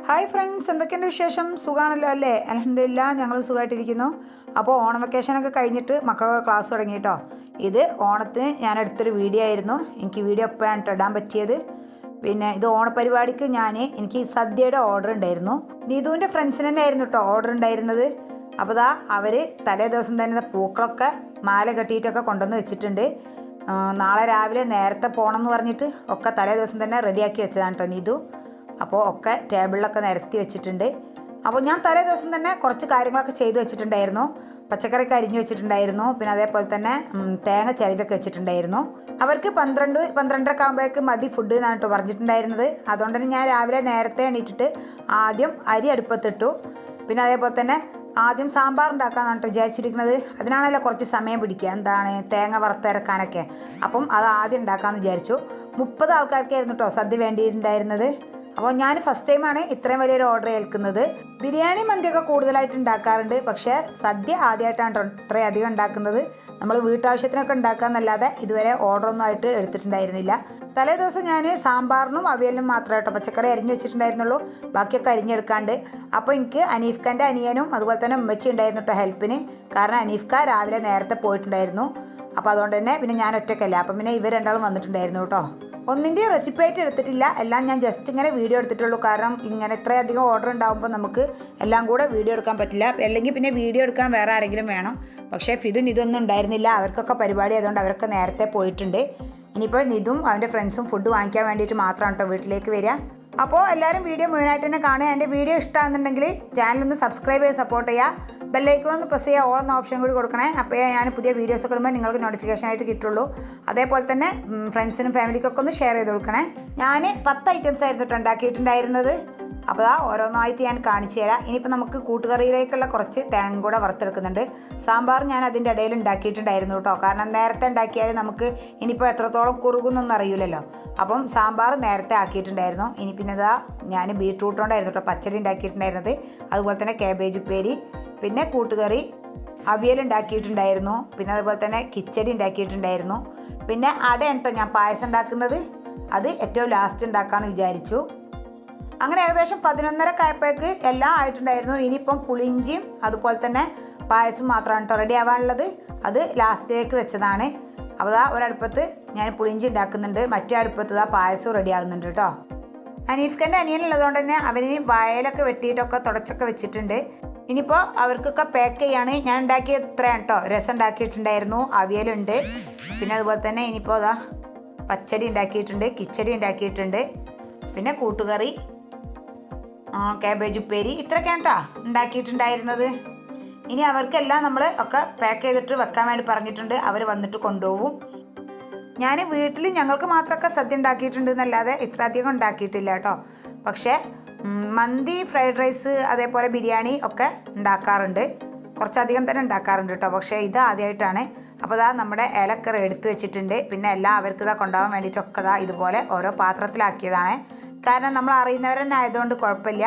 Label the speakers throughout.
Speaker 1: Hi friends, എന്തൊക്കെയുണ്ട് വിശേഷം? സുഖമാണല്ലോ അല്ലേ? അൽഹംദുലില്ലാ, ഞങ്ങൾ സുഖമായിട്ടിരിക്കുന്നു. അപ്പോൾ ഓണം വെക്കേഷനൊക്കെ കഴിഞ്ഞിട്ട് മക്കളൊക്കെ ക്ലാസ് തുടങ്ങി കേട്ടോ. ഇത് ഓണത്തിന് ഞാൻ എടുത്തൊരു വീഡിയോ ആയിരുന്നു. എനിക്ക് വീഡിയോ എപ്പോഴാണ് ഇടാൻ പറ്റിയത്. പിന്നെ ഇത് ഓണപ്പരിപാടിക്ക് എനിക്ക് സദ്യയുടെ ഓർഡർ ഉണ്ടായിരുന്നു. നീതുവിൻ്റെ ഫ്രണ്ട്സിന് തന്നെ ആയിരുന്നു കേട്ടോ ഓർഡർ ഉണ്ടായിരുന്നത്. അപ്പോൾ അവർ തലേ ദിവസം തന്നെ പൂക്കളൊക്കെ മാല കെട്ടിയിട്ടൊക്കെ കൊണ്ടുവന്ന് വെച്ചിട്ടുണ്ട്. നാളെ രാവിലെ നേരത്തെ പോകണം എന്ന് പറഞ്ഞിട്ട് ഒക്കെ തലേ ദിവസം തന്നെ റെഡിയാക്കി വെച്ചതാണ് കേട്ടോ നീതു. അപ്പോൾ ഒക്കെ ടേബിളിലൊക്കെ നിരത്തി വെച്ചിട്ടുണ്ട്. അപ്പോൾ ഞാൻ തലേ ദിവസം തന്നെ കുറച്ച് കാര്യങ്ങളൊക്കെ ചെയ്ത് വെച്ചിട്ടുണ്ടായിരുന്നു. പച്ചക്കറിയൊക്കെ അരിഞ്ഞ് വെച്ചിട്ടുണ്ടായിരുന്നു. പിന്നെ അതേപോലെ തന്നെ തേങ്ങ ചിരവിയൊക്കെ വെച്ചിട്ടുണ്ടായിരുന്നു. അവർക്ക് 12-12:30 ആകുമ്പോഴേക്ക് മതി ഫുഡ് എന്നാണ് കേട്ടോ പറഞ്ഞിട്ടുണ്ടായിരുന്നത്. അതുകൊണ്ട് തന്നെ ഞാൻ രാവിലെ നേരത്തെ എണീറ്റിട്ട് ആദ്യം അരി അടുപ്പത്തിട്ടു. പിന്നെ അതേപോലെ തന്നെ ആദ്യം സാമ്പാർ ഉണ്ടാക്കാമെന്നാണ് കേട്ടോ വിചാരിച്ചിരിക്കുന്നത്. അതിനാണല്ലോ കുറച്ച് സമയം പിടിക്കുക, തേങ്ങ വറുത്തരക്കാനൊക്കെ. അപ്പം അത് ആദ്യം ഉണ്ടാക്കാമെന്ന് വിചാരിച്ചു. 30 ആൾക്കാർക്കായിരുന്നു കേട്ടോ സദ്യ വേണ്ടിയിട്ടുണ്ടായിരുന്നത്. അപ്പോൾ ഞാൻ ഫസ്റ്റ് ടൈമാണ് ഇത്രയും വലിയൊരു ഓർഡർ ഏൽക്കുന്നത്. ബിരിയാണി മന്തിയൊക്കെ കൂടുതലായിട്ട് ഉണ്ടാക്കാറുണ്ട്, പക്ഷേ സദ്യ ആദ്യമായിട്ടാണ് കേട്ടോ ഇത്രയധികം ഉണ്ടാക്കുന്നത്. നമ്മൾ വീട്ടാവശ്യത്തിനൊക്കെ ഉണ്ടാക്കാമെന്നല്ലാതെ ഇതുവരെ ഓർഡറൊന്നും ആയിട്ട് എടുത്തിട്ടുണ്ടായിരുന്നില്ല. തലേ ദിവസം ഞാൻ സാമ്പാറിനും അവിയലിനും മാത്രമേ കേട്ടോ പച്ചക്കറി അരിഞ്ഞ് വെച്ചിട്ടുണ്ടായിരുന്നുള്ളൂ. ബാക്കിയൊക്കെ അരിഞ്ഞെടുക്കാണ്ട്. അപ്പോൾ എനിക്ക് അനീഫ്ഖാൻ്റെ അനിയനും അതുപോലെ തന്നെ ഉമ്മച്ചി ഉണ്ടായിരുന്നു കേട്ടോ ഹെൽപ്പിന്. കാരണം അനീഫ്ഖ രാവിലെ നേരത്തെ പോയിട്ടുണ്ടായിരുന്നു. അപ്പോൾ അതുകൊണ്ട് തന്നെ പിന്നെ ഞാൻ ഒറ്റയ്ക്കല്ല. അപ്പം പിന്നെ ഇവർ രണ്ടാളും വന്നിട്ടുണ്ടായിരുന്നു കേട്ടോ. ഒന്നിൻ്റെ റെസിപ്പി ആയിട്ട് എടുത്തിട്ടില്ല, എല്ലാം ഞാൻ ജസ്റ്റ് ഇങ്ങനെ വീഡിയോ എടുത്തിട്ടുള്ളൂ. കാരണം ഇങ്ങനെ ഇത്രയധികം ഓർഡർ ഉണ്ടാകുമ്പോൾ നമുക്ക് എല്ലാം കൂടെ വീഡിയോ എടുക്കാൻ പറ്റില്ല. അല്ലെങ്കിൽ പിന്നെ വീഡിയോ എടുക്കാൻ വേറെ ആരെങ്കിലും വേണം. പക്ഷേ ഇതൊന്നും ഉണ്ടായിരുന്നില്ല. അവർക്കൊക്കെ പരിപാടി ആയതുകൊണ്ട് അവരൊക്കെ നേരത്തെ പോയിട്ടുണ്ട്. ഇനിയിപ്പോൾ നിതും അവൻ്റെ ഫ്രണ്ട്സും ഫുഡ് വാങ്ങിക്കാൻ വേണ്ടിയിട്ട് മാത്രമാണ് കേട്ടോ വീട്ടിലേക്ക് വരിക. അപ്പോൾ എല്ലാവരും വീഡിയോ മുഴുവനായിട്ട് തന്നെ കാണുക. എൻ്റെ വീഡിയോ ഇഷ്ടമാണെന്നുണ്ടെങ്കിൽ ചാനലൊന്ന് സബ്സ്ക്രൈബ് ചെയ്ത് സപ്പോർട്ട് ചെയ്യുക. ബെല്ലൈക്കണൊന്ന് പ്രസ് ചെയ്യുക, ഓൾ എന്ന ഓപ്ഷൻ കൂടി കൊടുക്കണേ. അപ്പോൾ ഞാൻ പുതിയ വീഡിയോസൊക്കെ ഇടുമ്പോൾ നിങ്ങൾക്ക് നോട്ടിഫിക്കേഷൻ ആയിട്ട് കിട്ടുള്ളൂ. അതേപോലെ തന്നെ ഫ്രണ്ട്സിനും ഫാമിലിക്കൊക്കെ ഒന്ന് ഷെയർ ചെയ്ത് കൊടുക്കണേ. ഞാൻ 10 ഐറ്റംസ് ആയിരുന്നു കേട്ടോ ഉണ്ടാക്കിയിട്ടുണ്ടായിരുന്നത്. അപ്പോൾ ഓരോന്നായിട്ട് ഞാൻ കാണിച്ചു തരാം. ഇനിയിപ്പോൾ നമുക്ക് കൂട്ടുകറിയിലേക്കുള്ള കുറച്ച് തേങ്ങ കൂടെ വറുത്തെടുക്കുന്നുണ്ട്. സാമ്പാർ ഞാൻ അതിൻ്റെ ഇടയിൽ ഉണ്ടാക്കിയിട്ടുണ്ടായിരുന്നു കേട്ടോ. കാരണം നേരത്തെ ഉണ്ടാക്കിയാൽ നമുക്ക് ഇനിയിപ്പോൾ എത്രത്തോളം കുറുകുന്നൊന്നും അറിയില്ലല്ലോ. അപ്പം സാമ്പാർ നേരത്തെ ആക്കിയിട്ടുണ്ടായിരുന്നു. ഇനി പിന്നെ ഞാൻ ബീട്രൂട്ട് കൊണ്ടായിരുന്നു കേട്ടോ പച്ചടി ഉണ്ടാക്കിയിട്ടുണ്ടായിരുന്നത്. അതുപോലെ തന്നെ കാബേജ് ഉപ്പേരി, പിന്നെ കൂട്ടുകറി, അവിയൽ ഉണ്ടാക്കിയിട്ടുണ്ടായിരുന്നു. പിന്നെ അതുപോലെ തന്നെ കിച്ചടി ഉണ്ടാക്കിയിട്ടുണ്ടായിരുന്നു. പിന്നെ അടയാണ് കേട്ടോ ഞാൻ പായസം ഉണ്ടാക്കുന്നത്. അത് ഏറ്റവും ലാസ്റ്റ് ഉണ്ടാക്കാമെന്ന് വിചാരിച്ചു. അങ്ങനെ ഏകദേശം 11:30 ആയപ്പോഴേക്ക് എല്ലാം ആയിട്ടുണ്ടായിരുന്നു. ഇനിയിപ്പം പുളിഞ്ചിയും അതുപോലെ തന്നെ പായസം മാത്രമാണ് കേട്ടോ റെഡി ആവാനുള്ളത്. അത് ലാസ്റ്റിലേക്ക് വെച്ചതാണ്. അപ്പോൾ ഒരടുപ്പത്ത് ഞാൻ പുളിഞ്ചി ഉണ്ടാക്കുന്നുണ്ട്, മറ്റേ അടുപ്പത്ത് പായസവും റെഡി ആകുന്നുണ്ട് കേട്ടോ. അനീഫ്ഖാൻ്റെ അനിയനുള്ളതുകൊണ്ട് തന്നെ അവന് വയലൊക്കെ വെട്ടിയിട്ടൊക്കെ തുടച്ചൊക്കെ വെച്ചിട്ടുണ്ട്. ഇനിയിപ്പോൾ അവർക്കൊക്കെ പാക്ക് ചെയ്യാണ്. ഞാൻ ഉണ്ടാക്കിയത് ഇത്രയാണ് കേട്ടോ. രസം ഉണ്ടാക്കിയിട്ടുണ്ടായിരുന്നു, അവിയലുണ്ട്, പിന്നെ അതുപോലെ തന്നെ ഇനിയിപ്പോൾ പച്ചടി ഉണ്ടാക്കിയിട്ടുണ്ട്, കിച്ചടി ഉണ്ടാക്കിയിട്ടുണ്ട്, പിന്നെ കൂട്ടുകറി, കാബേജ് ഉപ്പേരി, ഇത്രയൊക്കെയാണ് കേട്ടോ ഉണ്ടാക്കിയിട്ടുണ്ടായിരുന്നത്. ഇനി അവർക്കെല്ലാം നമ്മൾ ഒക്കെ പാക്ക് ചെയ്തിട്ട് വെക്കാൻ വേണ്ടി പറഞ്ഞിട്ടുണ്ട്. അവർ വന്നിട്ട് കൊണ്ടുപോകും. ഞാൻ വീട്ടിൽ ഞങ്ങൾക്ക് മാത്രമൊക്കെ സദ്യ ഉണ്ടാക്കിയിട്ടുണ്ട് എന്നല്ലാതെ ഇത്ര അധികം ഉണ്ടാക്കിയിട്ടില്ല കേട്ടോ. പക്ഷേ മന്തി, ഫ്രൈഡ് റൈസ്, അതേപോലെ ബിരിയാണി ഒക്കെ ഉണ്ടാക്കാറുണ്ട്. കുറച്ചധികം തന്നെ ഉണ്ടാക്കാറുണ്ട് കേട്ടോ. പക്ഷേ ഇത് ആദ്യമായിട്ടാണ്. അപ്പോൾ നമ്മുടെ ഇലക്കറി എടുത്ത് വെച്ചിട്ടുണ്ട്. പിന്നെ എല്ലാം അവർക്ക് കൊണ്ടുപോകാൻ വേണ്ടിയിട്ടൊക്കെ ഇതുപോലെ ഓരോ പാത്രത്തിലാക്കിയതാണ്. കാരണം നമ്മൾ അറിയുന്നവർ തന്നെ ആയതുകൊണ്ട് കുഴപ്പമില്ല.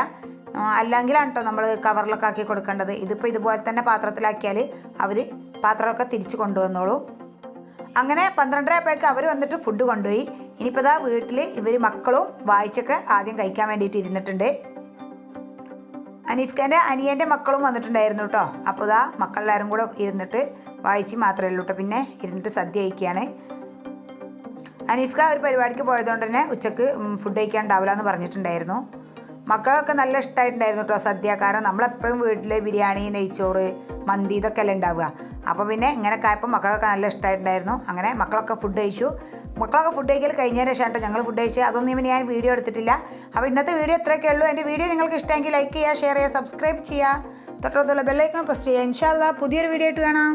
Speaker 1: അല്ലെങ്കിലാണ് കേട്ടോ നമ്മൾ കവറിലൊക്കെ ആക്കി കൊടുക്കേണ്ടത്. ഇതിപ്പോൾ ഇതുപോലെ തന്നെ പാത്രത്തിലാക്കിയാൽ അവർ പാത്രമൊക്കെ തിരിച്ച് കൊണ്ടുവന്നോളൂ. അങ്ങനെ 12:30 ആയപ്പോഴേക്ക് അവർ വന്നിട്ട് ഫുഡ് കൊണ്ടുപോയി. ഇനിയിപ്പോൾ വീട്ടിൽ ഇവർ മക്കളും വായിച്ചൊക്കെ ആദ്യം കഴിക്കാൻ വേണ്ടിയിട്ട് ഇരുന്നിട്ടുണ്ട്. അനീഫ്ഖാൻ്റെ അനിയൻ്റെ മക്കളും വന്നിട്ടുണ്ടായിരുന്നു കേട്ടോ. അപ്പോൾ മക്കളെല്ലാവരും കൂടെ ഇരുന്നിട്ട് വായിച്ച് മാത്രമേ ഉള്ളൂ കേട്ടോ. പിന്നെ ഇരുന്നിട്ട് സദ്യ കഴിക്കുകയാണ്. അനീഫ്ഖ ഒരു പരിപാടിക്ക് പോയതുകൊണ്ട് തന്നെ ഉച്ചക്ക് ഫുഡ് കഴിക്കാൻ ഉണ്ടാവില്ല എന്ന് പറഞ്ഞിട്ടുണ്ടായിരുന്നു. മക്കൾക്കൊക്കെ നല്ല ഇഷ്ടമായിട്ടുണ്ടായിരുന്നു കേട്ടോ സദ്യ. കാരണം നമ്മളെപ്പോഴും വീട്ടിൽ ബിരിയാണി, നെയ്ച്ചോറ്, മന്തി ഇതൊക്കെ അല്ലേ ഉണ്ടാവുക. അപ്പോൾ പിന്നെ ഇങ്ങനെയൊക്കെ ആയപ്പോൾ മക്കൾക്കൊക്കെ നല്ല ഇഷ്ടമായിട്ടുണ്ടായിരുന്നു. അങ്ങനെ മക്കളൊക്കെ ഫുഡ് കഴിച്ചു. മക്കളൊക്കെ ഫുഡ് കഴിക്കൽ കഴിഞ്ഞതിന് ശേഷം കേട്ടോ ഞങ്ങൾ ഫുഡ് കഴിച്ച്. അതൊന്നും ഇവന് ഞാൻ വീഡിയോ എടുത്തിട്ടില്ല. അപ്പോൾ ഇന്നത്തെ വീഡിയോ ഇത്രയൊക്കെ ഉള്ളൂ. എൻ്റെ വീഡിയോ നിങ്ങൾക്ക് ഇഷ്ടമെങ്കിൽ ലൈക്ക് ചെയ്യുക, ഷെയർ ചെയ്യുക, സബ്സ്ക്രൈബ് ചെയ്യുക, തൊട്ടടുത്തുള്ള ബെല്ലൈക്കൺ പ്രസ് ചെയ്യുക. ഇൻഷാ അല്ലാഹ് പുതിയൊരു വീഡിയോ ആയിട്ട് കാണാം.